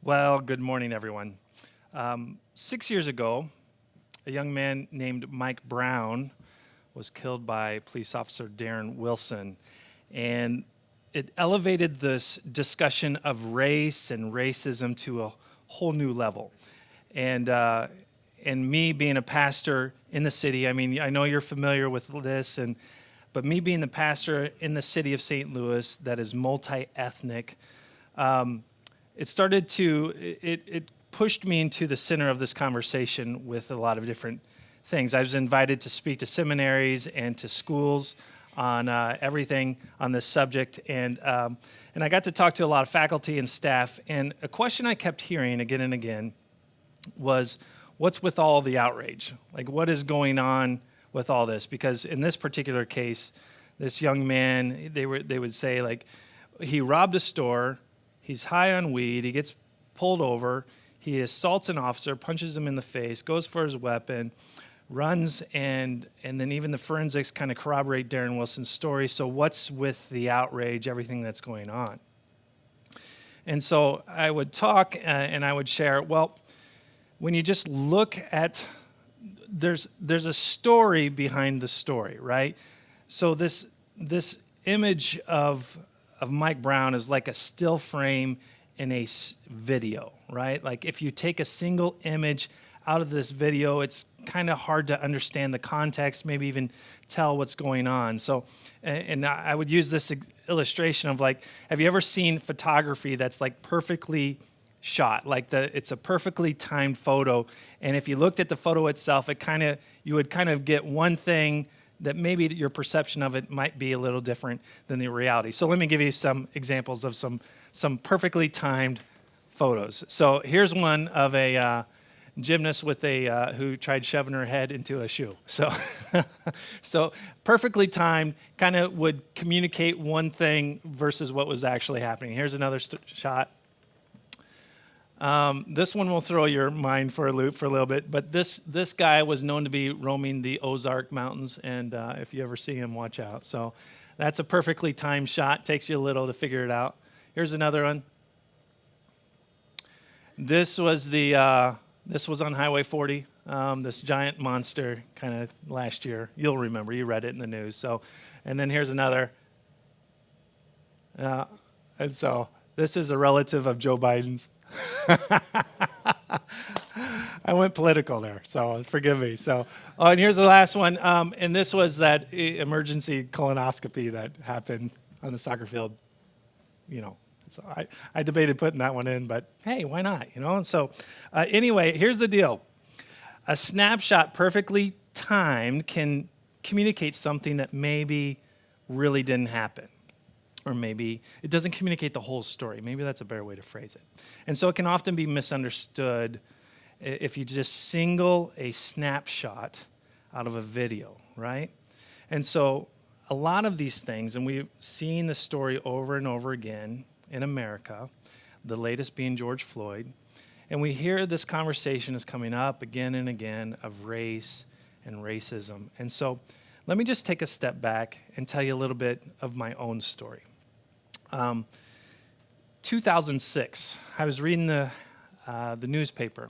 Well, good morning, everyone. 6 years ago, a young man named Mike Brown was killed by police officer Darren Wilson. And it elevated this discussion of race and racism to a whole new level. And me being a pastor in the city, I mean, I know you're familiar with this, but me being the pastor in the city of St. Louis that is multi-ethnic, it pushed me into the center of this conversation with a lot of different things. I was invited to speak to seminaries and to schools on everything on this subject, and I got to talk to a lot of faculty and staff. And a question I kept hearing again and again was, "What's with all the outrage? Like, what is going on with all this?" Because in this particular case, this young man, they would say, like, he robbed a store. He's high on weed. He gets pulled over. He assaults an officer, punches him in the face, goes for his weapon, runs, and then even the forensics kind of corroborate Darren Wilson's story. So what's with the outrage, everything that's going on? And so I would talk and I would share, well, when you just look at, there's a story behind the story, right? So this image of Mike Brown is like a still frame in a video, right? Like if you take a single image out of this video, it's kind of hard to understand the context, maybe even tell what's going on. So, and I would use this illustration of, like, have you ever seen photography that's like perfectly shot? Like it's a perfectly timed photo, and if you looked at the photo itself, you would kind of get one thing that maybe your perception of it might be a little different than the reality. So let me give you some examples of some perfectly timed photos. So here's one of a gymnast with who tried shoving her head into a shoe. So, so perfectly timed, kind of would communicate one thing versus what was actually happening. Here's another shot. This one will throw your mind for a loop for a little bit, but this guy was known to be roaming the Ozark Mountains, and if you ever see him, watch out. So that's a perfectly timed shot. Takes you a little to figure it out. Here's another one. This was on Highway 40. This giant monster, kind of last year. You'll remember. You read it in the news. So, and then here's another. And so this is a relative of Joe Biden's. I went political there, so forgive me. So, and here's the last one. And this was that emergency colonoscopy that happened on the soccer field. You know, so I debated putting that one in, but hey, why not? You know. And so, anyway, here's the deal: a snapshot perfectly timed can communicate something that maybe really didn't happen. Or maybe it doesn't communicate the whole story. Maybe that's a better way to phrase it. And so it can often be misunderstood if you just single a snapshot out of a video, right? And so a lot of these things, and we've seen the story over and over again in America, the latest being George Floyd, and we hear this conversation is coming up again and again of race and racism. And so let me just take a step back and tell you a little bit of my own story. 2006, I was reading the newspaper,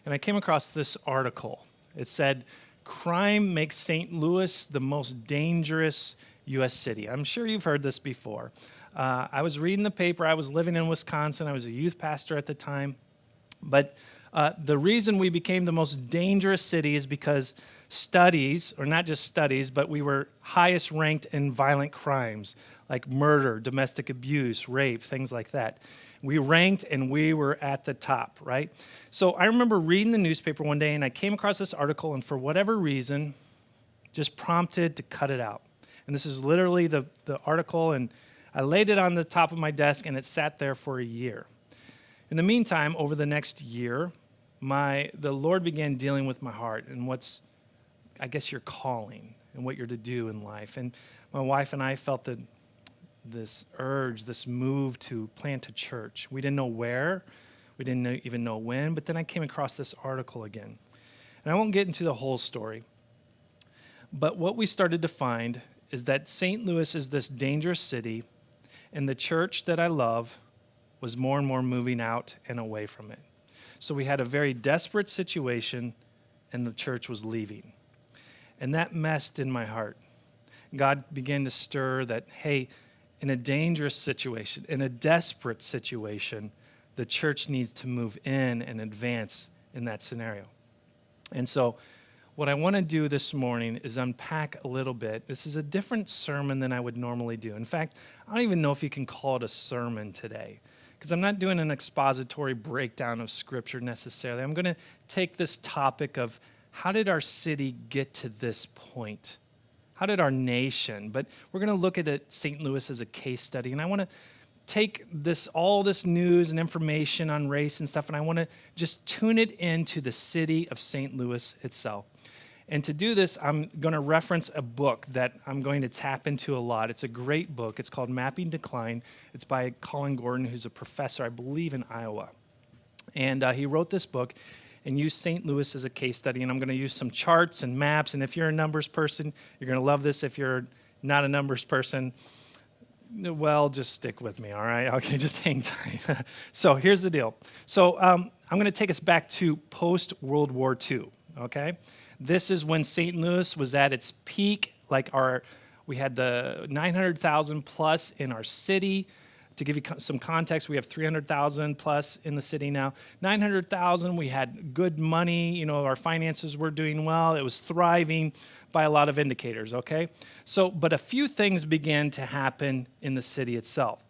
and I came across this article. It said, "Crime makes St. Louis the most dangerous U.S. city." I'm sure you've heard this before. I was reading the paper. I was living in Wisconsin. I was a youth pastor at the time. But the reason we became the most dangerous city is because studies, or not just studies, but we were highest ranked in violent crimes like murder, domestic abuse, rape, things like that. We ranked and we were at the top, right? So I remember reading the newspaper one day and I came across this article, and for whatever reason, just prompted to cut it out. And this is literally the article, and I laid it on the top of my desk and it sat there for a year. In the meantime, over the next year, the Lord began dealing with my heart and what's, I guess, your calling and what you're to do in life. And my wife and I felt this urge, this move to plant a church. We didn't know where, we didn't even know when, but then I came across this article again. And I won't get into the whole story, but what we started to find is that St. Louis is this dangerous city, and the church that I love was more and more moving out and away from it. So we had a very desperate situation, and the church was leaving. And that messed in my heart. God began to stir that, hey, in a dangerous situation, in a desperate situation, the church needs to move in and advance in that scenario. And so what I want to do this morning is unpack a little bit. This is a different sermon than I would normally do. In fact, I don't even know if you can call it a sermon today, because I'm not doing an expository breakdown of Scripture necessarily. I'm going to take this topic of how did our city get to this point? How did our nation? But we're going to look at it, St. Louis as a case study, and I want to take all this news and information on race and stuff, and I want to just tune it into the city of St. Louis itself. And to do this, I'm going to reference a book that I'm going to tap into a lot. It's a great book. It's called Mapping Decline. It's by Colin Gordon, who's a professor, I believe, in Iowa. And he wrote this book and used St. Louis as a case study. And I'm going to use some charts and maps. And if you're a numbers person, you're going to love this. If you're not a numbers person, well, just stick with me, all right? Okay, just hang tight. So here's the deal. So I'm going to take us back to post-World War II, okay? This is when St. Louis was at its peak. We had the 900,000 plus in our city. To give you some context, we have 300,000 plus in the city now. 900,000, we had good money. Our finances were doing well. It was thriving by a lot of indicators, okay? But a few things began to happen in the city itself.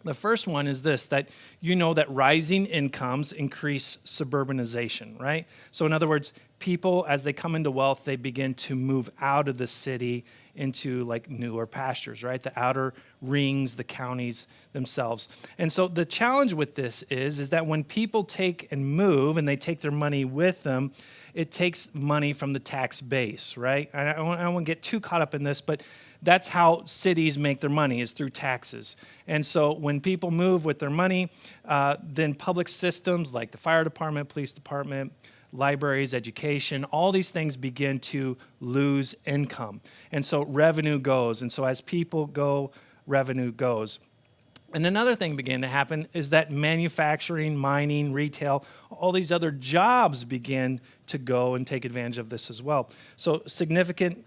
The first one is this, that that rising incomes increase suburbanization, right? So in other words, people, as they come into wealth, they begin to move out of the city into newer pastures, right? The outer rings, the counties themselves. And so the challenge with this is that when people take and move and they take their money with them, it takes money from the tax base, right? I don't want to get too caught up in this, but that's how cities make their money, is through taxes. And so when people move with their money, then public systems like the fire department, police department, libraries, education, all these things begin to lose income. And so revenue goes. And so as people go, revenue goes. And another thing began to happen is that manufacturing, mining, retail, all these other jobs began to go and take advantage of this as well. So significant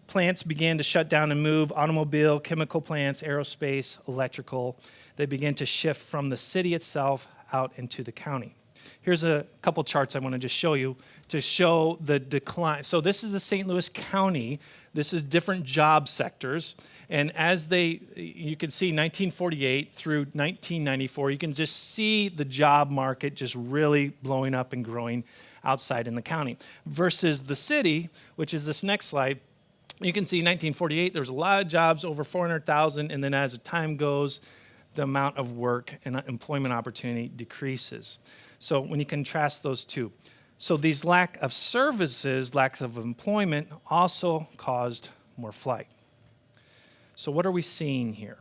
plants began to shut down and move: automobile, chemical plants, aerospace, electrical. They began to shift from the city itself out into the county. Here's a couple charts I want to just show you to show the decline. So this is the St. Louis County. This is different job sectors. And you can see 1948 through 1994, you can just see the job market just really blowing up and growing outside in the county. Versus the city, which is this next slide, you can see 1948, there was a lot of jobs, over 400,000, and then as the time goes, the amount of work and employment opportunity decreases. So when you contrast those two, so these lack of services, lack of employment also caused more flight. So what are we seeing here?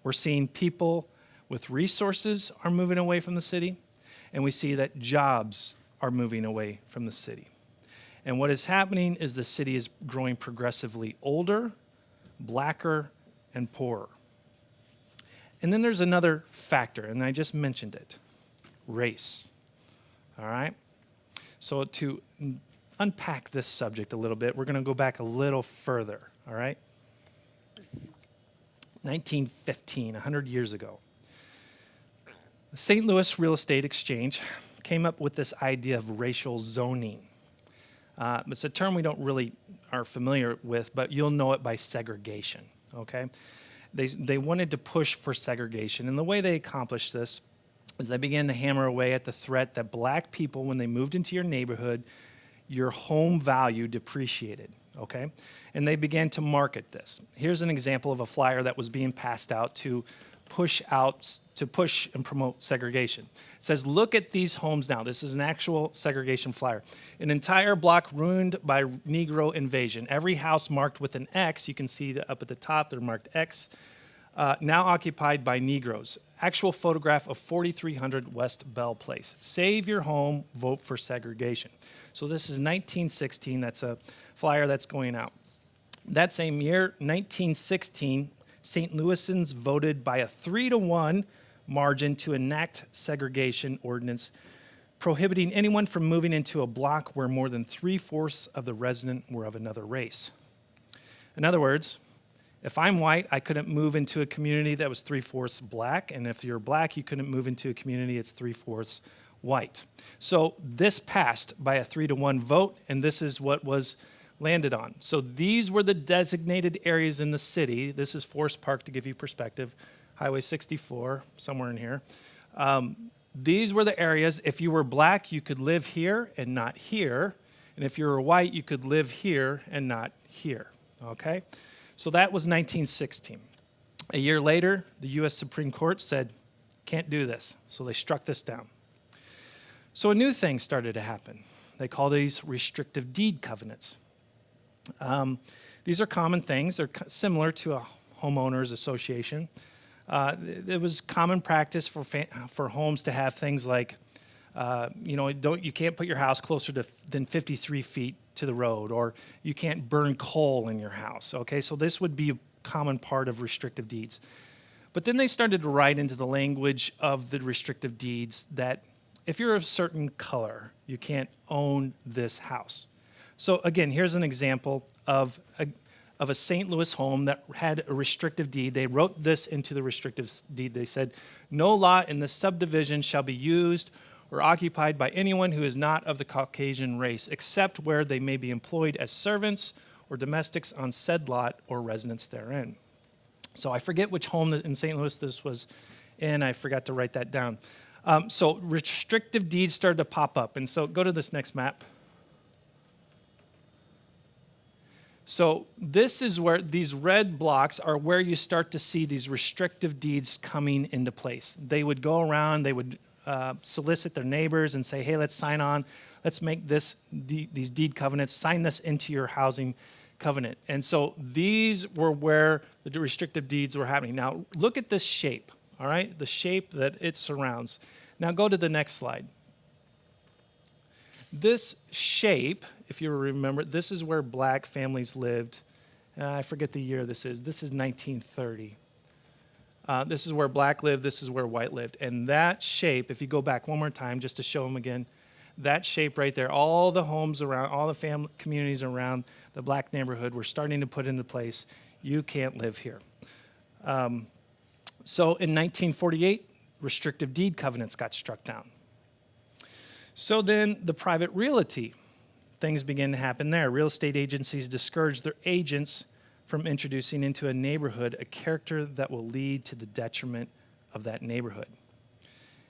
We're seeing people with resources are moving away from the city, and we see that jobs are moving away from the city. And what is happening is the city is growing progressively older, blacker, and poorer. And then there's another factor, and I just mentioned it: race. All right? So to unpack this subject a little bit, we're going to go back a little further. All right? 1915, 100 years ago, the St. Louis Real Estate Exchange came up with this idea of racial zoning. It's a term we don't really are familiar with, but you'll know it by segregation, okay? They wanted to push for segregation, and the way they accomplished this is they began to hammer away at the threat that black people, when they moved into your neighborhood, your home value depreciated, okay? And they began to market this. Here's an example of a flyer that was being passed out to push and promote segregation. It says, look at these homes now. This is an actual segregation flyer. An entire block ruined by Negro invasion. Every house marked with an X, you can see up at the top, they're marked X, now occupied by Negroes. Actual photograph of 4300 West Bell Place. Save your home, vote for segregation. So this is 1916, that's a flyer that's going out. That same year, 1916, St. Louisans voted by a 3-to-1 margin to enact segregation ordinance prohibiting anyone from moving into a block where more than 3/4 of the residents were of another race. In other words, if I'm white, I couldn't move into a community that was 3/4 black, and if you're black, you couldn't move into a community that's 3/4 white. So this passed by a 3-to-1 vote, and this is what was landed on. So these were the designated areas in the city. This is Forest Park to give you perspective, Highway 64, somewhere in here. These were the areas, if you were black, you could live here and not here, and if you were white, you could live here and not here, okay? So that was 1916. A year later, the U.S. Supreme Court said, can't do this, so they struck this down. So a new thing started to happen. They call these restrictive deed covenants. These are common things. They're similar to a homeowners association. It was common practice for homes to have things like, you can't put your house closer than 53 feet to the road, or you can't burn coal in your house. Okay, so this would be a common part of restrictive deeds. But then they started to write into the language of the restrictive deeds that if you're of a certain color, you can't own this house. So again, here's an example of a St. Louis home that had a restrictive deed. They wrote this into the restrictive deed. They said, no lot in this subdivision shall be used or occupied by anyone who is not of the Caucasian race, except where they may be employed as servants or domestics on said lot or residents therein. So I forget which home in St. Louis this was in. I forgot to write that down. So restrictive deeds started to pop up. And so go to this next map. So this is where these red blocks are where you start to see these restrictive deeds coming into place. They would go around, they would solicit their neighbors and say, hey, let's sign on. Let's make these deed covenants, sign this into your housing covenant. And so these were where the restrictive deeds were happening. Now, look at this shape, all right? The shape that it surrounds. Now go to the next slide. This shape, if you remember, this is where black families lived. I forget the year this is. This is 1930. This is where black lived. This is where white lived. And that shape, if you go back one more time just to show them again, that shape right there, all the homes around, all the family communities around the black neighborhood were starting to put into place, you can't live here. So in 1948, restrictive deed covenants got struck down. So then the private realty, things began to happen there. Real estate agencies discouraged their agents from introducing into a neighborhood a character that will lead to the detriment of that neighborhood.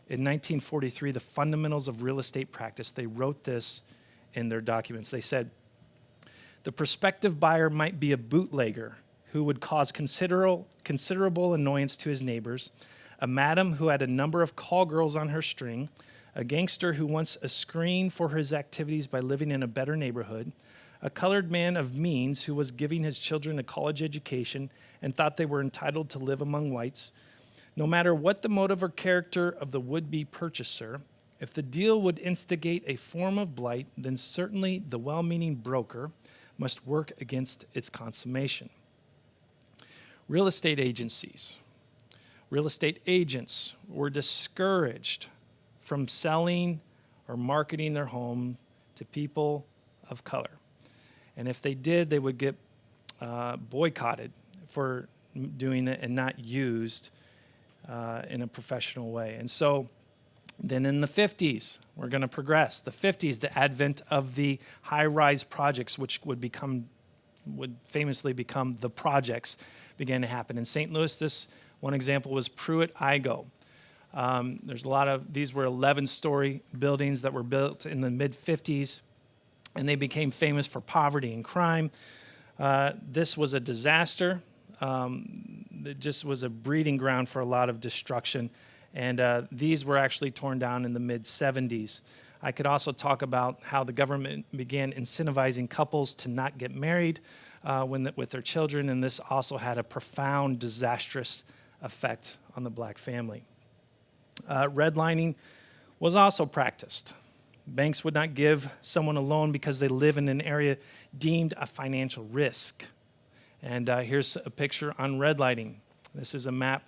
In 1943, the fundamentals of real estate practice, they wrote this in their documents. They said, the prospective buyer might be a bootlegger who would cause considerable annoyance to his neighbors, a madam who had a number of call girls on her string, a gangster who wants a screen for his activities by living in a better neighborhood, a colored man of means who was giving his children a college education and thought they were entitled to live among whites. No matter what the motive or character of the would-be purchaser, if the deal would instigate a form of blight, then certainly the well-meaning broker must work against its consummation. Real estate agencies, real estate agents were discouraged from selling or marketing their home to people of color. And if they did, they would get boycotted for doing it and not used in a professional way. And so then in the 50s, we're going to progress. The 50s, the advent of the high-rise projects, which would famously become the projects, began to happen. In St. Louis, this one example was Pruitt-Igoe. There's a lot of, these were 11-story buildings that were built in the mid-50s, and they became famous for poverty and crime. This was a disaster. It just was a breeding ground for a lot of destruction, and these were actually torn down in the mid-70s. I could also talk about how the government began incentivizing couples to not get married with their children, and this also had a profound, disastrous effect on the black family. Redlining was also practiced. Banks would not give someone a loan because they live in an area deemed a financial risk. And here's a picture on redlining. This is a map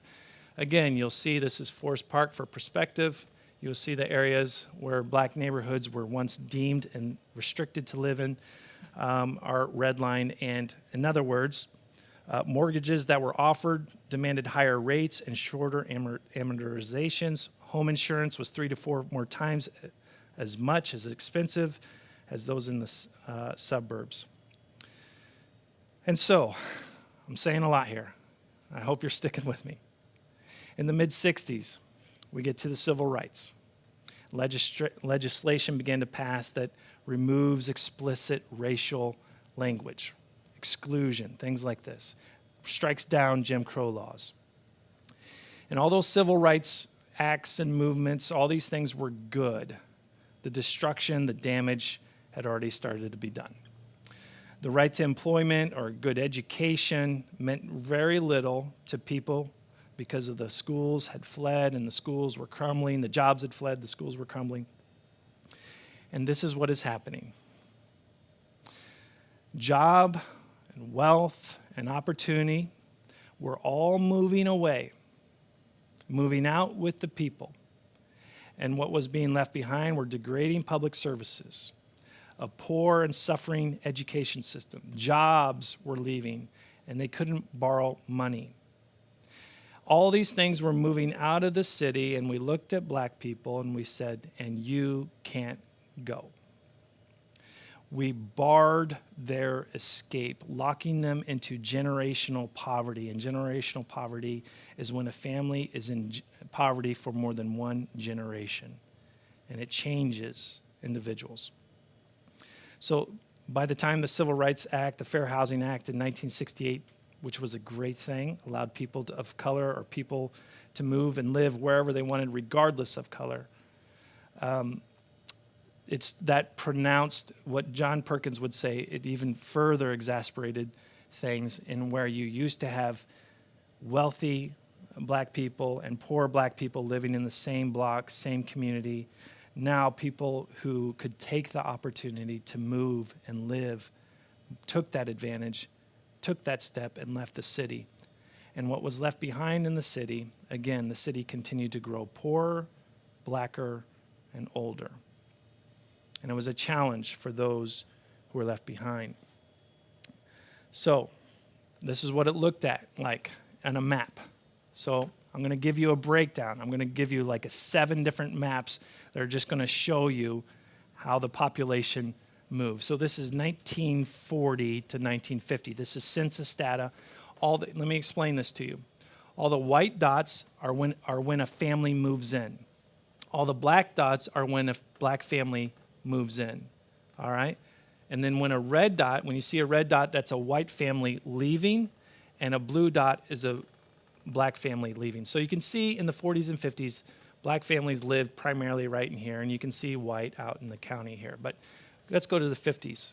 Again, you'll see this is Forest Park for perspective. You'll see the areas where black neighborhoods were once deemed and restricted to live in are redlined. And in other words, mortgages that were offered demanded higher rates and shorter amortizations. Home insurance was 3 to 4 more times as much as expensive as those in the suburbs. And so, I'm saying a lot here. I hope you're sticking with me. In the mid-'60s, we get to the civil rights. Legislation began to pass that removes explicit racial language, exclusion, things like this, strikes down Jim Crow laws. And all those civil rights acts and movements, all these things were good. The destruction, the damage had already started to be done. The right to employment or good education meant very little to people because of the schools had fled and the schools were crumbling. The jobs had fled, the schools were crumbling. And this is what is happening. Job and wealth and opportunity were all moving away, moving out with the people. And what was being left behind were degrading public services, a poor and suffering education system. Jobs were leaving, and they couldn't borrow money. All these things were moving out of the city, and we looked at black people and we said, and you can't go. We barred their escape, locking them into generational poverty. And generational poverty is when a family is in poverty for more than one generation, and it changes individuals. So by the time the Civil Rights Act, the Fair Housing Act in 1968, which was a great thing, allowed people of color or people to move and live wherever they wanted, regardless of color. It's that pronounced, what John Perkins would say, it even further exasperated things in where you used to have wealthy black people and poor black people living in the same block, same community. Now people who could take the opportunity to move and live took that advantage, took that step, and left the city. And what was left behind in the city, again, the city continued to grow poorer, blacker, and older. And it was a challenge for those who were left behind. So this is what it looked at like on a map. So I'm going to give you a breakdown. I'm going to give you like 7 different maps that are just going to show you how the population moves. So this is 1940 to 1950. This is census data. Let me explain this to you. All the white dots are when a family moves in. All the black dots are when a black family moves in. All right? And then when you see a red dot, that's a white family leaving, and a blue dot is a black family leaving. So you can see in the 40s and 50s, black families lived primarily right in here, and you can see white out in the county here. But let's go to the 50s.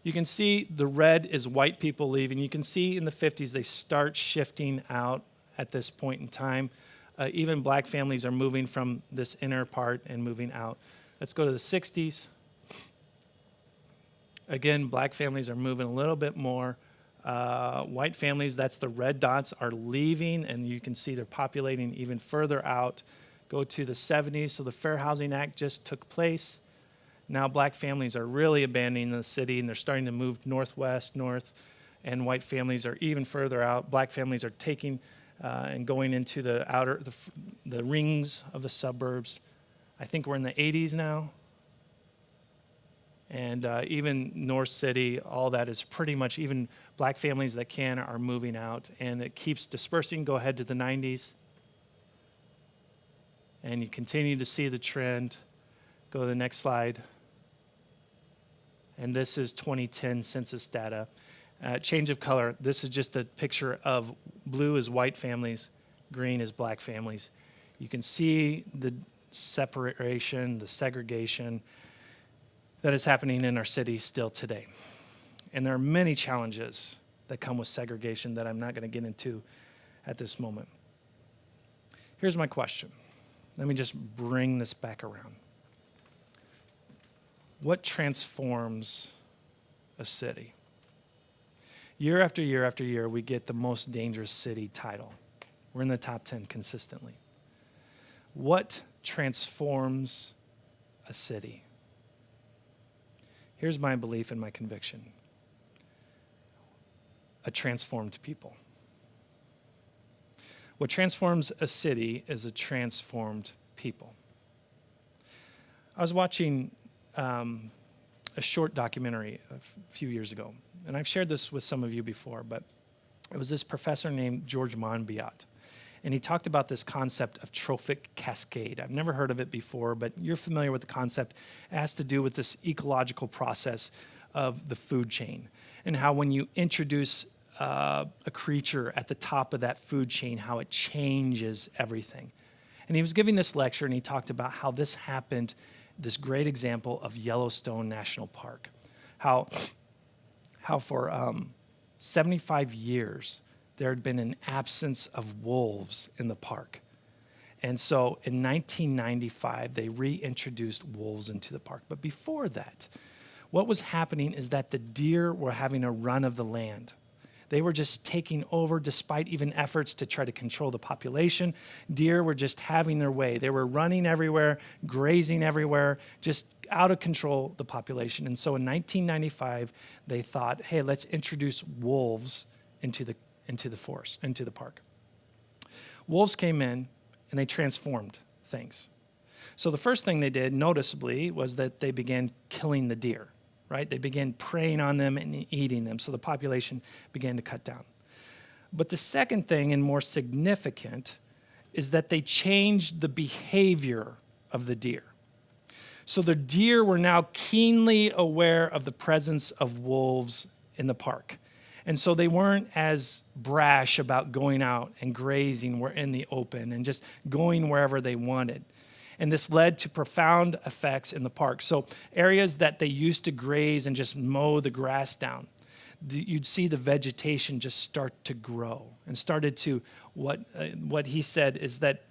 You can see the red is white people leaving. You can see in the 50s they start shifting out at this point in time. Even black families are moving from this inner part and moving out. Let's go to the 60s. Again, black families are moving a little bit more. White families, that's the red dots, are leaving, and you can see they're populating even further out. Go to the 70s, so the Fair Housing Act just took place. Now black families are really abandoning the city, and they're starting to move northwest, north, and white families are even further out. Black families are taking and going into the rings of the suburbs. I think we're in the 80s now. And even North City, all that is pretty much, even black families that can are moving out. And it keeps dispersing. Go ahead to the 90s. And you continue to see the trend. Go to the next slide. And this is 2010 census data. Change of color. This is just a picture of blue is white families, green is black families. You can see the separation, the segregation that is happening in our city still today. And there are many challenges that come with segregation that I'm not going to get into at this moment. Here's my question. Let me just bring this back around. What transforms a city? Year after year after year, we get the most dangerous city title. We're in the top 10 consistently. What transforms a city? Here's my belief and my conviction. A transformed people. What transforms a city is a transformed people. I was watching a short documentary a few years ago, and I've shared this with some of you before, but it was this professor named George Monbiot, and he talked about this concept of trophic cascade. I've never heard of it before, but you're familiar with the concept. It has to do with this ecological process of the food chain, and how when you introduce a creature at the top of that food chain, how it changes everything. And he was giving this lecture, and he talked about how this happened, this great example of Yellowstone National Park. How for 75 years, there had been an absence of wolves in the park. And so in 1995, they reintroduced wolves into the park. But before that, what was happening is that the deer were having a run of the land. They were just taking over despite even efforts to try to control the population. Deer were just having their way. They were running everywhere, grazing everywhere, just out of control, the population. And so in 1995, they thought, hey, let's introduce wolves into the forest, into the park. Wolves came in and they transformed things. So the first thing they did, noticeably, was that they began killing the deer. Right? They began preying on them and eating them, so the population began to cut down. But the second thing, and more significant, is that they changed the behavior of the deer. So the deer were now keenly aware of the presence of wolves in the park. And so they weren't as brash about going out and grazing in the open and just going wherever they wanted. And this led to profound effects in the park. So areas that they used to graze and just mow the grass down, you'd see the vegetation just start to grow and started to, what he said is that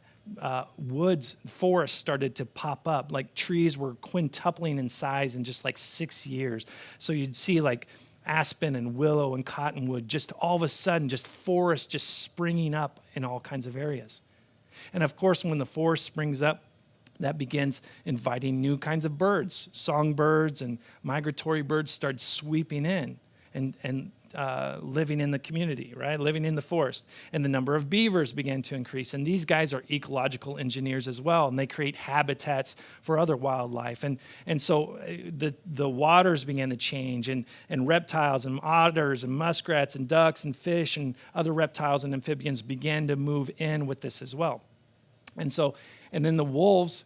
forests started to pop up. Like trees were quintupling in size in just like 6 years. So you'd see like aspen and willow and cottonwood, just all of a sudden, just forests just springing up in all kinds of areas. And of course, when the forest springs up, that begins inviting new kinds of birds. Songbirds and migratory birds start sweeping in and living in the community, right? Living in the forest. And the number of beavers began to increase. And these guys are ecological engineers as well, and they create habitats for other wildlife. And so the waters began to change, and reptiles and otters and muskrats and ducks and fish and other reptiles and amphibians began to move in with this as well. And then the wolves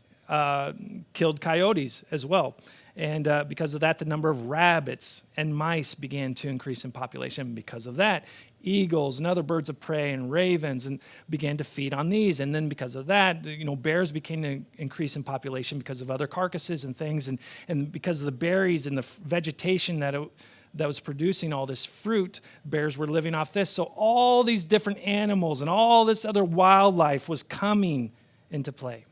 killed coyotes as well. And because of that, the number of rabbits and mice began to increase in population. Because of that, eagles and other birds of prey and ravens began to feed on these. And then because of that, bears began to increase in population because of other carcasses and things. And because of the berries and the vegetation that was producing all this fruit, bears were living off this. So all these different animals and all this other wildlife was coming into play.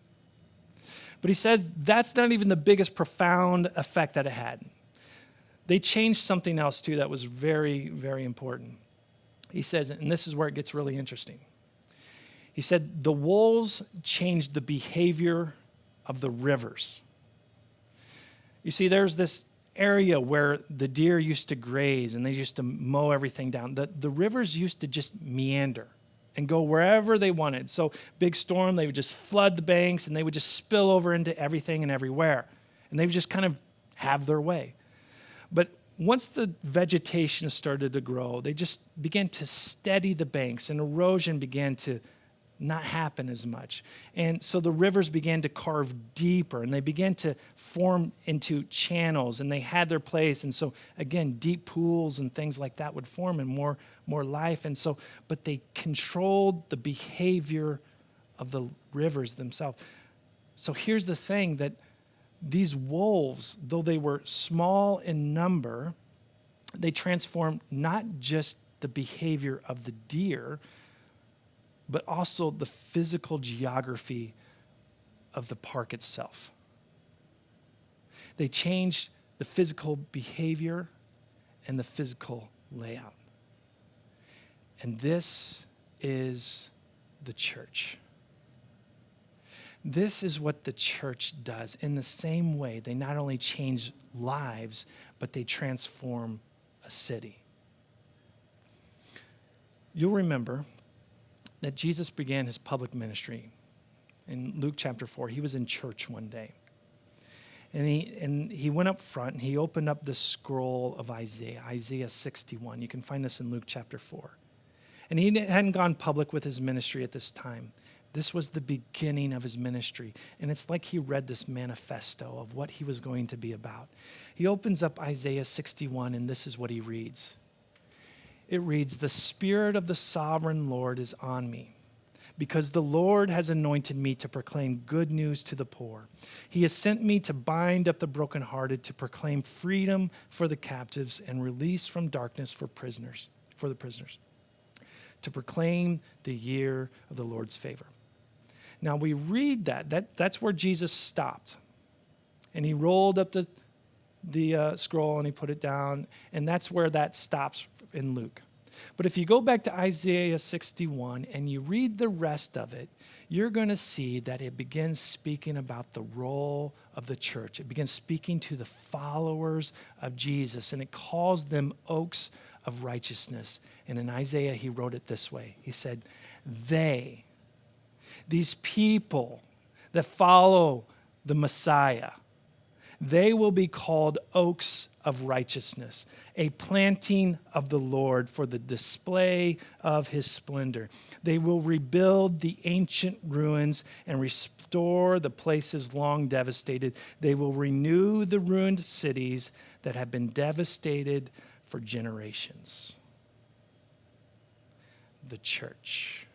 But he says that's not even the biggest profound effect that it had. They changed something else too that was very, very important. He says, and this is where it gets really interesting. He said the wolves changed the behavior of the rivers. You see, there's this area where the deer used to graze and they used to mow everything down. The rivers used to just meander and go wherever they wanted. So big storm, they would just flood the banks and they would just spill over into everything and everywhere. And they would just kind of have their way. But once the vegetation started to grow, they just began to steady the banks and erosion began to not happen as much. And so the rivers began to carve deeper and they began to form into channels and they had their place. And so again, deep pools and things like that would form and more life. And so, but they controlled the behavior of the rivers themselves. So here's the thing, that these wolves, though they were small in number, they transformed not just the behavior of the deer, but also the physical geography of the park itself. They changed the physical behavior and the physical layout. And this is the church. This is what the church does. In the same way, they not only change lives, but they transform a city. You'll remember that Jesus began his public ministry in Luke chapter 4. He was in church one day. And he went up front and he opened up the scroll of Isaiah 61. You can find this in Luke chapter 4. And he hadn't gone public with his ministry at this time. This was the beginning of his ministry. And it's like he read this manifesto of what he was going to be about. He opens up Isaiah 61, and this is what he reads. It reads, "The Spirit of the sovereign Lord is on me, because the Lord has anointed me to proclaim good news to the poor. He has sent me to bind up the brokenhearted, to proclaim freedom for the captives and release from darkness for the prisoners, to proclaim the year of the Lord's favor." Now we read that's where Jesus stopped. And he rolled up the scroll and he put it down, and that's where that stops in Luke. But if you go back to Isaiah 61 and you read the rest of it, you're going to see that it begins speaking about the role of the church. It begins speaking to the followers of Jesus, and it calls them oaks of righteousness. And in Isaiah, he wrote it this way. He said, these people that follow the Messiah, they will be called oaks of righteousness, a planting of the Lord for the display of his splendor. They will rebuild the ancient ruins and restore the places long devastated. They will renew the ruined cities that have been devastated for generations. The church.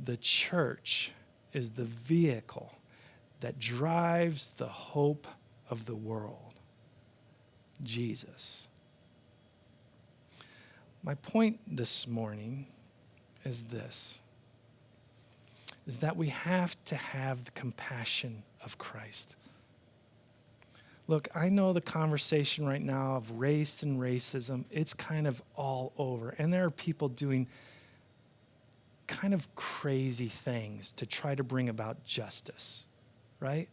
The church is the vehicle that drives the hope of the world, Jesus. My point this morning is this, is that we have to have the compassion of Christ. Look, I know the conversation right now of race and racism, it's kind of all over. And there are people doing kind of crazy things to try to bring about justice, right?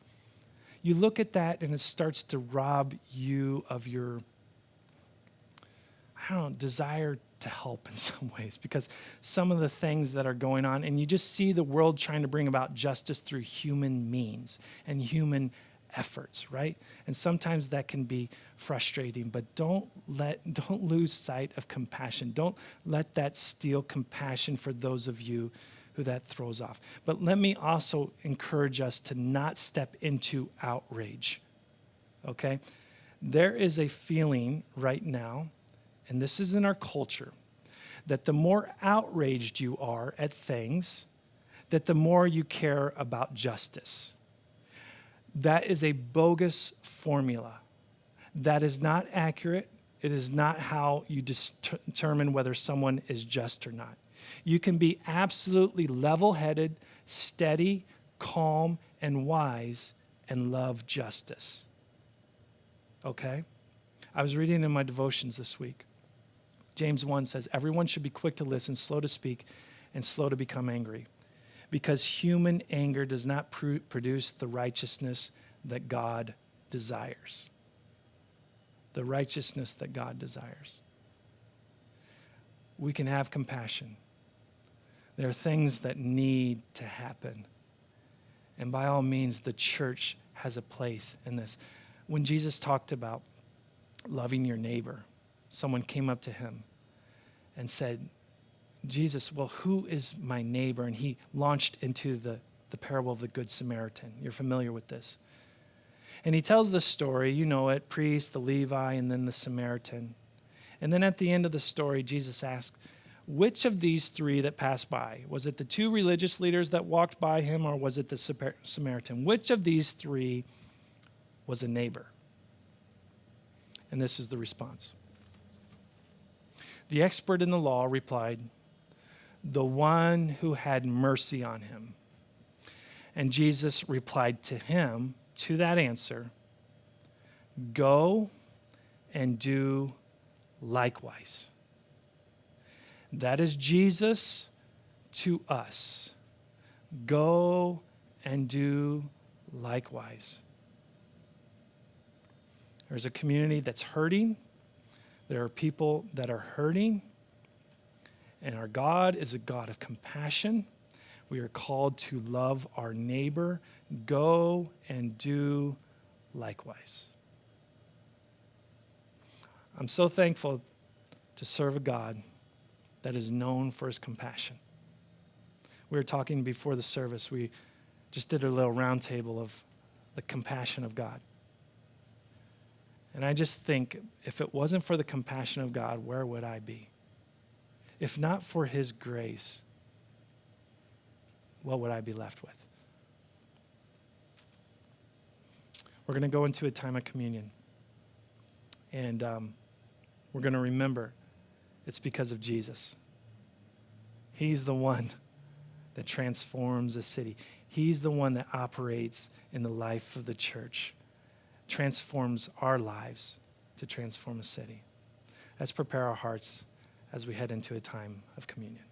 You look at that and it starts to rob you of your, desire to help in some ways, because some of the things that are going on, and you just see the world trying to bring about justice through human means and human efforts, right? And sometimes that can be frustrating, but don't lose sight of compassion. Don't let that steal compassion for those of you who that throws off. But let me also encourage us to not step into outrage, okay? There is a feeling right now, and this is in our culture, that the more outraged you are at things, that the more you care about justice. That is a bogus formula. That is not accurate. It is not how you determine whether someone is just or not. You can be absolutely level-headed, steady, calm, and wise, and love justice. Okay? I was reading in my devotions this week. James 1 says, everyone should be quick to listen, slow to speak, and slow to become angry, because human anger does not produce the righteousness that God desires. The righteousness that God desires. We can have compassion. There are things that need to happen. And by all means, the church has a place in this. When Jesus talked about loving your neighbor, someone came up to him and said, Jesus, well, who is my neighbor? And he launched into the parable of the Good Samaritan. You're familiar with this. And he tells the story, you know it, priest, the Levi, and then the Samaritan. And then at the end of the story, Jesus asked, which of these three that passed by? Was it the two religious leaders that walked by him, or was it the Samaritan? Which of these three was a neighbor? And this is the response. The expert in the law replied, the one who had mercy on him. And Jesus replied to him, to that answer, go and do likewise. That is Jesus to us, go and do likewise. There's a community that's hurting. There are people that are hurting. And our God is a God of compassion. We are called to love our neighbor. Go and do likewise. I'm so thankful to serve a God that is known for his compassion. We were talking before the service. We just did a little round table of the compassion of God. And I just think, if it wasn't for the compassion of God, where would I be? If not for his grace, what would I be left with? We're going to go into a time of communion. And we're going to remember it's because of Jesus. He's the one that transforms a city. He's the one that operates in the life of the church, transforms our lives to transform a city. Let's prepare our hearts as we head into a time of communion.